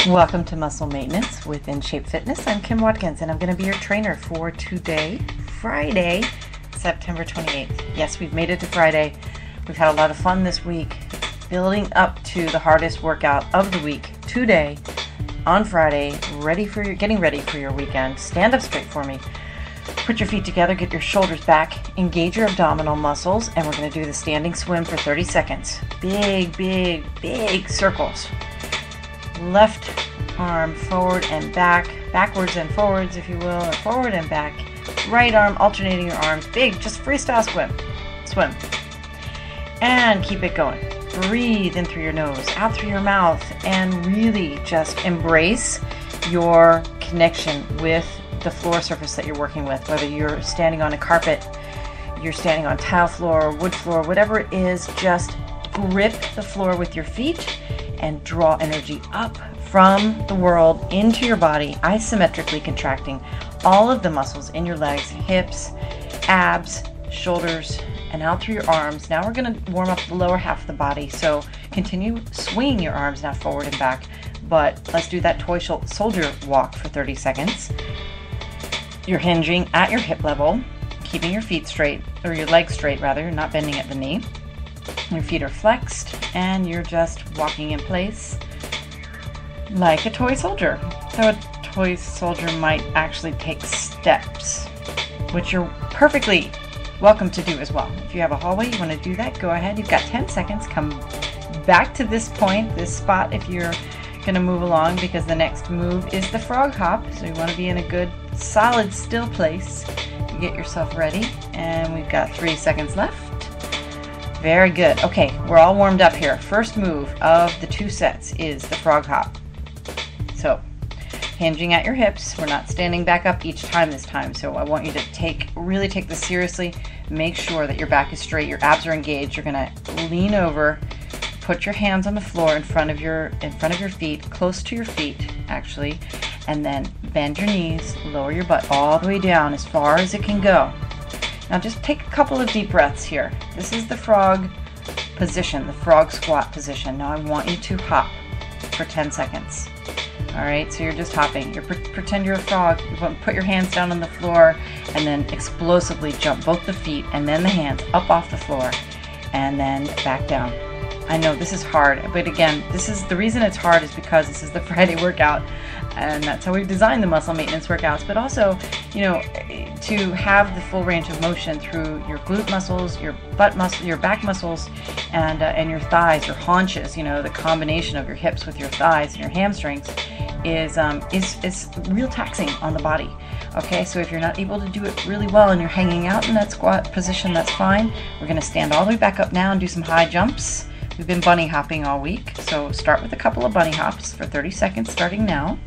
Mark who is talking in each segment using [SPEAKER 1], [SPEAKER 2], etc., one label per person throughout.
[SPEAKER 1] Welcome to Muscle Maintenance within Shape Fitness. I'm Kim Watkins and I'm going to be your trainer for today, Friday, September 28th. Yes, we've made it to Friday. We've had a lot of fun this week, building up to the hardest workout of the week today on Friday, getting ready for your weekend. Stand up straight for me. Put your feet together, get your shoulders back, engage your abdominal muscles, and we're going to do the standing swim for 30 seconds. Big, big, big circles. Left arm forward and back, backwards and forwards if you will, or forward and back. Right arm alternating your arms, big, just freestyle swim. And keep it going. Breathe in through your nose, out through your mouth, and really just embrace your connection with the floor surface that you're working with, whether you're standing on a carpet, you're standing on tile floor, wood floor, whatever it is, just grip the floor with your feet and draw energy up from the world into your body, isometrically contracting all of the muscles in your legs, hips, abs, shoulders, and out through your arms. Now we're going to warm up the lower half of the body, so continue swinging your arms now forward and back, but let's do that toy soldier walk for 30 seconds. You're hinging at your hip level, keeping your feet straight, or your legs straight rather, you're not bending at the knee. Your feet are flexed and you're just walking in place like a toy soldier. So a toy soldier might actually take steps, which you're perfectly welcome to do as well. If you have a hallway, you want to do that, go ahead. You've got 10 seconds. Come back to this point, this spot, if you're going to move along, because the next move is the frog hop. So you want to be in a good, solid, still place. You get yourself ready, and we've got 3 seconds left. Very good. Okay, we're all warmed up here. First move of the 2 sets is the frog hop. So, hinging at your hips. We're not standing back up each time this time, so I want you to really take this seriously. Make sure that your back is straight, your abs are engaged. You're going to lean over, put your hands on the floor in front of your feet, close to your feet actually, and then bend your knees, lower your butt all the way down as far as it can go. Now just take a couple of deep breaths here. This is the frog position, the frog squat position. Now I want you to hop for 10 seconds. All right, so you're just hopping. Pretend you're a frog. You want to put your hands down on the floor and then explosively jump both the feet and then the hands up off the floor and then back down. I know this is hard, but again, this is the reason it's hard is because this is the Friday workout, and that's how we've designed the muscle maintenance workouts. But also, you know, to have the full range of motion through your glute muscles, your butt muscle, your back muscles, and your thighs, your haunches. You know, the combination of your hips with your thighs and your hamstrings is real taxing on the body. Okay, so if you're not able to do it really well and you're hanging out in that squat position, that's fine. We're going to stand all the way back up now and do some high jumps. We've been bunny hopping all week, so start with a couple of bunny hops for 30 seconds starting now.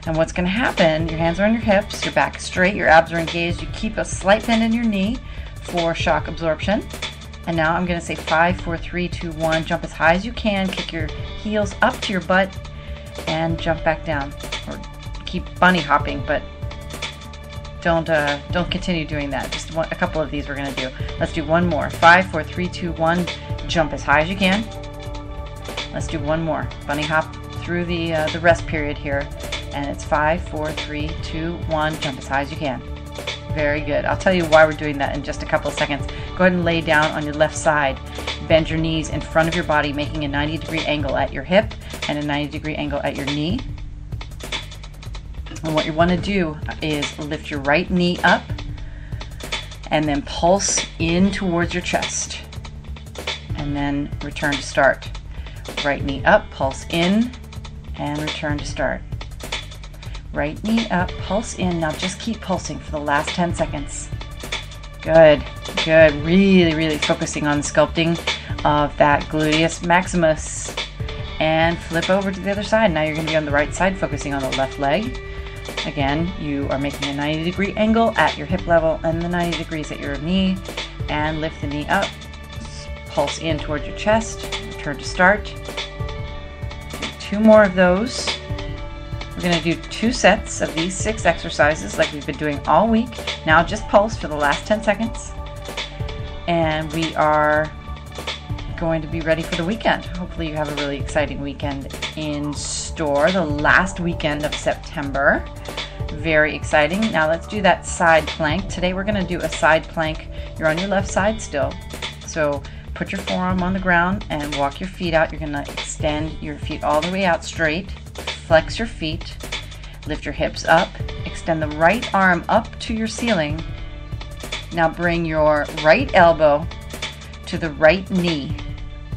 [SPEAKER 1] And what's going to happen, your hands are on your hips, your back is straight, your abs are engaged, you keep a slight bend in your knee for shock absorption. And now I'm going to say 5, 4, 3, 2, 1, jump as high as you can, kick your heels up to your butt, and jump back down. Or keep bunny hopping, but don't continue doing that. Just a couple of these we're going to do. Let's do one more. 5, 4, 3, 2, 1, jump as high as you can. Let's do one more. Bunny hop through the rest period here. And it's 5, 4, 3, 2, 1, jump as high as you can. Very good. I'll tell you why we're doing that in just a couple of seconds. Go ahead and lay down on your left side. Bend your knees in front of your body, making a 90-degree angle at your hip and a 90-degree angle at your knee. And what you want to do is lift your right knee up and then pulse in towards your chest. And then return to start. Right knee up, pulse in, and return to start. Right knee up, pulse in. Now just keep pulsing for the last 10 seconds. Good, good. Really, really focusing on the sculpting of that gluteus maximus. And flip over to the other side. Now you're going to be on the right side, focusing on the left leg. Again, you are making a 90-degree angle at your hip level and the 90 degrees at your knee. And lift the knee up. Pulse in towards your chest. Return to start. Do 2 more of those. We're going to do 2 sets of these 6 exercises like we've been doing all week. Now just pulse for the last 10 seconds. And we are going to be ready for the weekend. Hopefully you have a really exciting weekend in store, the last weekend of September. Very exciting. Now let's do that side plank. Today we're going to do a side plank. You're on your left side still. So put your forearm on the ground and walk your feet out. You're going to extend your feet all the way out straight. Flex your feet. Lift your hips up. Extend the right arm up to your ceiling. Now bring your right elbow to the right knee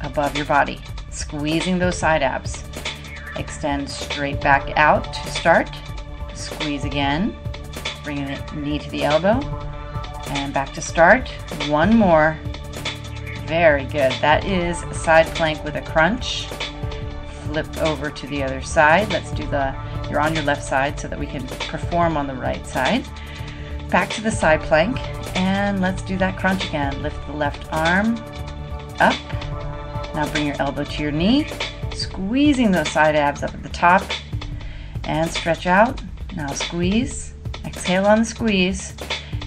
[SPEAKER 1] above your body. Squeezing those side abs. Extend straight back out to start. Squeeze again, bringing the knee to the elbow, and back to start. One more. Very good. That is a side plank with a crunch. Flip over to the other side. Let's do you're on your left side so that we can perform on the right side. Back to the side plank, and let's do that crunch again. Lift the left arm up. Now bring your elbow to your knee, squeezing those side abs up at the top, and stretch out. Now squeeze, exhale on the squeeze,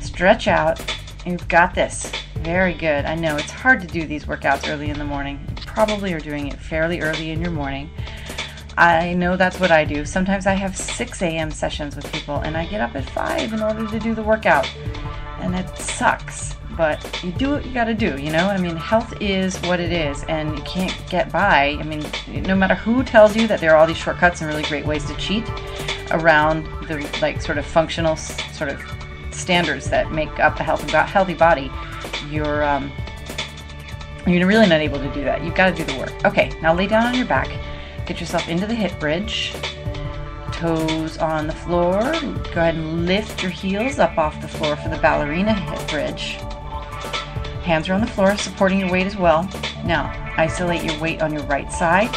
[SPEAKER 1] stretch out. You've got this. Very good. I know it's hard to do these workouts early in the morning. You probably are doing it fairly early in your morning. I know that's what I do. Sometimes I have 6 a.m. sessions with people and I get up at 5 in order to do the workout. And it sucks, but you do what you gotta do, you know? I mean, health is what it is and you can't get by. I mean, no matter who tells you that there are all these shortcuts and really great ways to cheat around the sort of functional sort of standards that make up a healthy body, you're really not able to do that. You've got to do the work. Okay, now lay down on your back. Get yourself into the hip bridge. Toes on the floor. Go ahead and lift your heels up off the floor for the ballerina hip bridge. Hands are on the floor, supporting your weight as well. Now, isolate your weight on your right side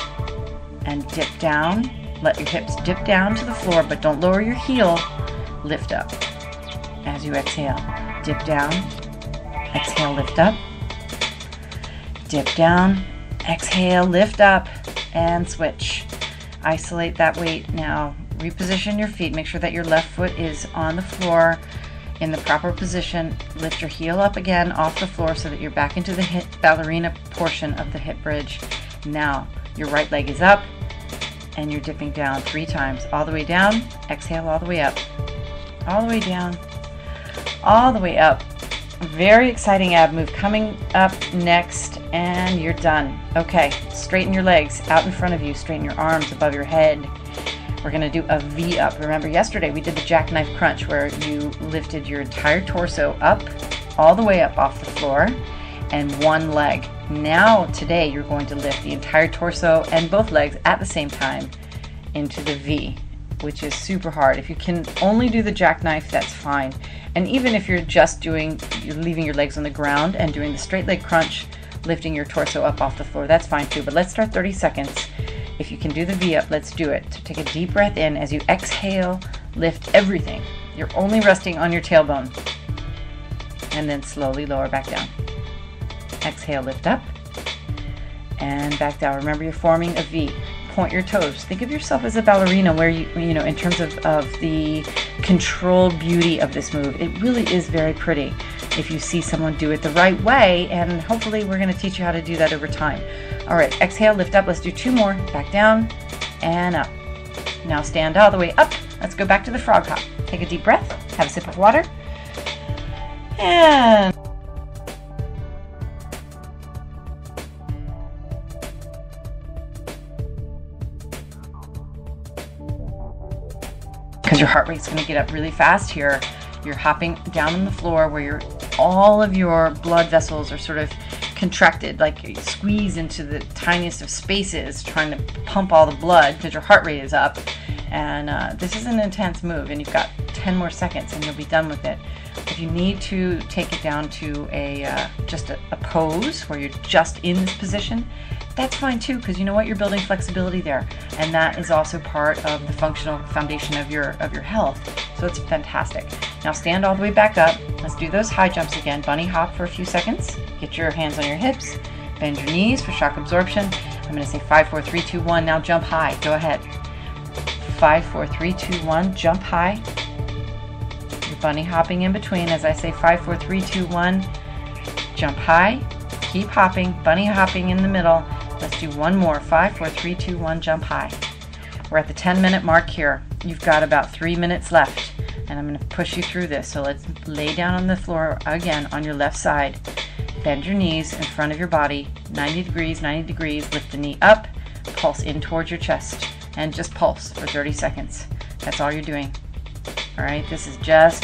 [SPEAKER 1] and dip down. Let your hips dip down to the floor, but don't lower your heel. Lift up. As you exhale, dip down. Exhale, lift up. Dip down. Exhale, lift up. And switch. Isolate that weight. Now, reposition your feet. Make sure that your left foot is on the floor in the proper position. Lift your heel up again off the floor so that you're back into the hip ballerina portion of the hip bridge. Now, your right leg is up. And you're dipping down 3 times. All the way down, exhale all the way up. All the way down, all the way up. Very exciting ab move coming up next, and you're done. Okay, straighten your legs out in front of you. Straighten your arms above your head. We're going to do a V up. Remember yesterday we did the jackknife crunch where you lifted your entire torso up, all the way up off the floor, and one leg. Now today you're going to lift the entire torso and both legs at the same time into the V, which is super hard. If you can only do the jackknife, that's fine. And even if you're leaving your legs on the ground and doing the straight leg crunch, lifting your torso up off the floor, that's fine too. But let's start 30 seconds. If you can do the V up, let's do it. So take a deep breath in. As you exhale, lift everything. You're only resting on your tailbone. And then slowly lower back down. Exhale, lift up, and back down. Remember, you're forming a V. Point your toes. Think of yourself as a ballerina where you know, in terms of the controlled beauty of this move. It really is very pretty if you see someone do it the right way, and hopefully we're going to teach you how to do that over time. All right, exhale, lift up. Let's do 2 more. Back down and up. Now stand all the way up. Let's go back to the frog hop. Take a deep breath. Have a sip of water. And because your heart rate's going to get up really fast here. You're hopping down on the floor where all of your blood vessels are sort of contracted, like you squeeze into the tiniest of spaces trying to pump all the blood because your heart rate is up. And this is an intense move, and you've got 10 more seconds and you'll be done with it. If you need to take it down to just a pose where you're just in this position, that's fine too, because you know what, you're building flexibility there, and that is also part of the functional foundation of your health. So it's fantastic. Now stand all the way back up. Let's do those high jumps again. Bunny hop for a few seconds. Get your hands on your hips. Bend your knees for shock absorption. I'm going to say 5, 4, 3, 2, 1. Now jump high. Go ahead. 5, 4, 3, 2, 1. Jump high. You're bunny hopping in between as I say 5, 4, 3, 2, 1. Jump high. Keep hopping, bunny hopping in the middle. Let's do one more. 5, 4, 3, 2, 1, jump high. We're at the 10-minute mark here. You've got about 3 minutes left, and I'm going to push you through this. So let's lay down on the floor again on your left side. Bend your knees in front of your body, 90 degrees, 90 degrees. Lift the knee up, pulse in towards your chest, and just pulse for 30 seconds. That's all you're doing. All right, this is just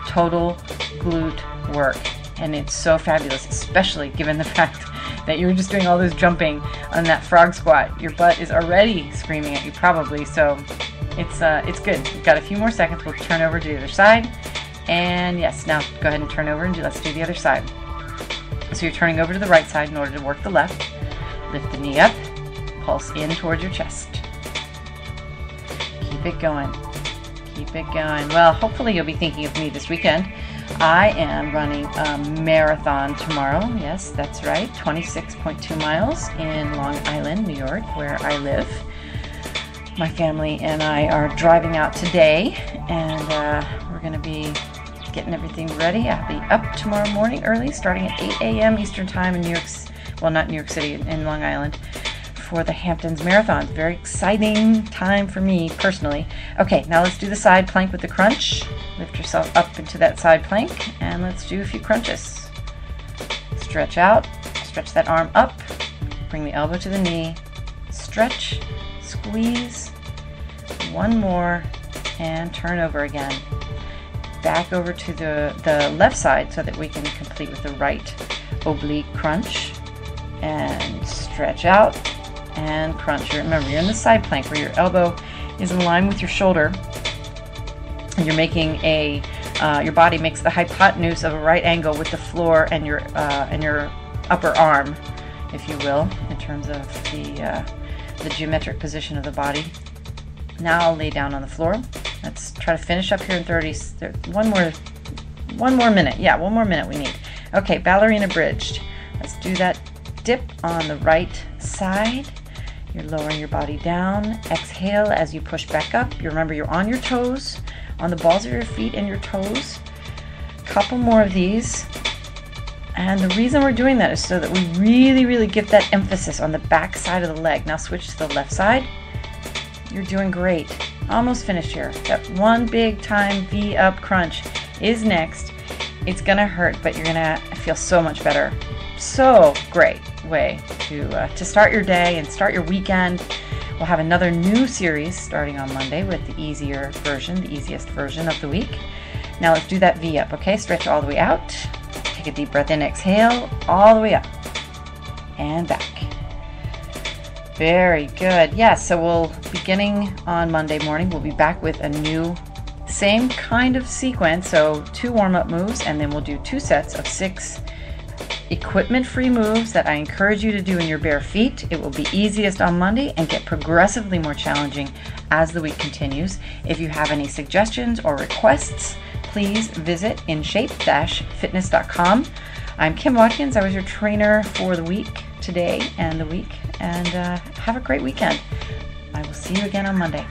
[SPEAKER 1] total glute work, and it's so fabulous, especially given the fact that you're just doing all this jumping on that frog squat. Your butt is already screaming at you probably, so it's good. We've got a few more seconds. We'll turn over to the other side, and yes, now go ahead and turn over and let's do the other side. So you're turning over to the right side in order to work the left. Lift the knee up, pulse in towards your chest. Keep it going. Keep it going. Well, hopefully you'll be thinking of me this weekend. I am running a marathon tomorrow. Yes, that's right. 26.2 miles in Long Island, New York, where I live. My family and I are driving out today, and we're going to be getting everything ready. I'll be up tomorrow morning early, starting at 8 a.m. Eastern Time in New York, well, not New York City, in Long Island, for the Hamptons Marathon. Very exciting time for me personally. Okay, now let's do the side plank with the crunch. Lift yourself up into that side plank, and let's do a few crunches. Stretch out, stretch that arm up, bring the elbow to the knee, stretch, squeeze, one more, and turn over again. Back over to the left side so that we can complete with the right oblique crunch, and stretch out and crunch. Remember, you're in the side plank where your elbow is in line with your shoulder, and you're making your body makes the hypotenuse of a right angle with the floor and your upper arm, if you will, in terms of the geometric position of the body. Now I'll lay down on the floor. Let's try to finish up here in 30. One more minute. Yeah, one more minute we need. Okay, ballerina bridged. Let's do that dip on the right side. You're lowering your body down. Exhale as you push back up. You remember you're on your toes, on the balls of your feet and your toes. Couple more of these. And the reason we're doing that is so that we really, really get that emphasis on the back side of the leg. Now switch to the left side. You're doing great. Almost finished here. That one big time V up crunch is next. It's gonna hurt, but you're gonna feel so much better. So great way to start your day and start your weekend. We'll have another new series starting on Monday with the easiest version of the week. Now let's do that V up, okay? Stretch all the way out. Take a deep breath in, exhale, all the way up and back. Very good. Yes, so we'll, beginning on Monday morning, we'll be back with a new, same kind of sequence. So 2 warm-up moves, and then we'll do 2 sets of 6 equipment-free moves that I encourage you to do in your bare feet. It will be easiest on Monday and get progressively more challenging as the week continues. If you have any suggestions or requests, please visit inshape-fitness.com. I'm Kim Watkins. I was your trainer for the week, today and the week, and have a great weekend. I will see you again on Monday.